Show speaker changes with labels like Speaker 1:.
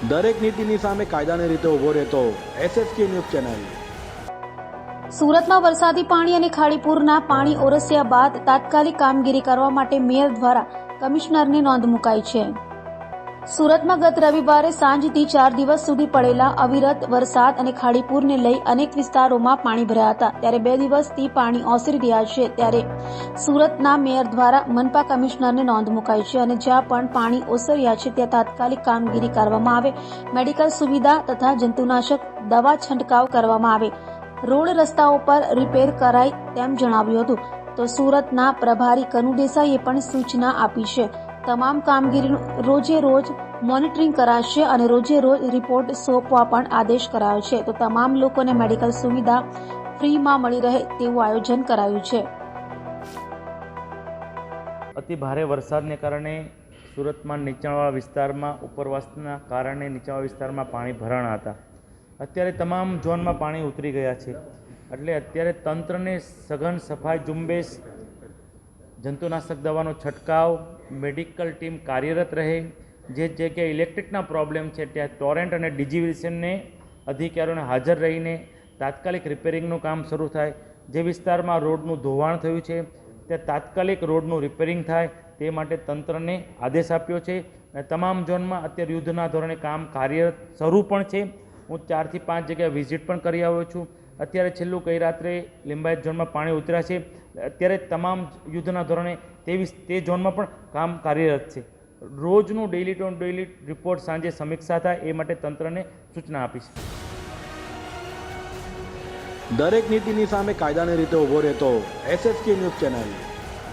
Speaker 1: દરેક નીતિની સામે કાયદાની રીતે ઊભો રહેતો SSK ન્યૂઝ ચેનલ।
Speaker 2: સુરતમાં વરસાદી પાણી અને ખાડીપુરના પાણી ઓરસ્યા બાદ તાત્કાલિક કામગીરી કરવા માટે મેયર દ્વારા કમિશનરને નોંધ મુકાઈ છે। સુરતમાં ગત રવિવારે સાંજથી 4 દિવસ સુધી પડેલા અવિરત વરસાદ અને ખાડીપુરને લઈ અનેક વિસ્તારોમાં પાણી ભરાયા હતા। ત્યારે 2 દિવસથી પાણી ઓસરી રહ્યા છે। ત્યારે સુરતના મેયર દ્વારા મનપા કમિશનરને નોંધ મુકાઈ છે અને જ્યાં પણ પાણી ઓસર્યા છે ત્યાં તાત્કાલિક કામગીરી કરવામાં આવે, મેડિકલ સુવિધા તથા જંતુનાશક દવા છંટકાવ કરવામાં આવે, રોડ રસ્તાઓ પર રિપેર કરાય તેમ જણાવ્યું હતું। તો સુરતના પ્રભારી કનુ દેસાઈએ પણ સૂચના આપી છે। તમામ કામગીરીનું રોજે રોજ મોનિટરિંગ કરાશે અને રોજે રોજ રિપોર્ટ સોંપવા પણ આદેશ કરાયો છે। તો તમામ લોકોને મેડિકલ સુવિધા ફ્રીમાં મળી રહે તેવું આયોજન કરાયું છે।
Speaker 3: અતિ ભારે વરસાદને કારણે સુરતમાં નીચાણવાળા વિસ્તારમાં ઉપરવાસના કારણે નીચાણવાળા વિસ્તારમાં પાણી ભરાણા હતા। અત્યારે તમામ ઝોનમાં પાણી ઉતરી ગયા છે, એટલે અત્યારે તંત્રને સઘન સફાઈ ઝુંબેશ, જંતુનાશક દવાનો છંટકાવ, મેડિકલ ટીમ કાર્યરત રહે, જે જગ્યાએ ઇલેક્ટ્રિકના પ્રોબ્લેમ છે ત્યાં ટોરેન્ટ અને ડિજીવિશનને અધિકારીઓને હાજર રહીને તાત્કાલિક રિપેરિંગનું કામ શરૂ થાય। જે વિસ્તારમાં રોડનું ધોવાણ થયું છે ત્યાં તાત્કાલિક રોડનું રિપેરિંગ થાય તે માટે તંત્રને આદેશ આપ્યો છે અને તમામ ઝોનમાં અત્યારે યુદ્ધના ધોરણે કામ કાર્યરત શરૂ પણ છે। હું 4 થી 5 જગ્યાએ વિઝિટ પણ કરી આવ્યો છું। અત્યારે છેલ્લું ગઈ રાત્રે લિંબાયત ઝોનમાં પાણી ઉતર્યા છે, અત્યારે તમામ યુદ્ધના ધોરણે તે ઝોનમાં પણ કામ કાર્યરત છે। રોજનું ડેઇલી ટુ ડેઇલી રિપોર્ટ સાંજે સમીક્ષા થાય એ માટે તંત્રને સૂચના આપી છે।
Speaker 1: દરેક નીતિની સામે કાયદાની રીતે ઊભો રહેતો SSK ન્યૂઝ ચેનલ।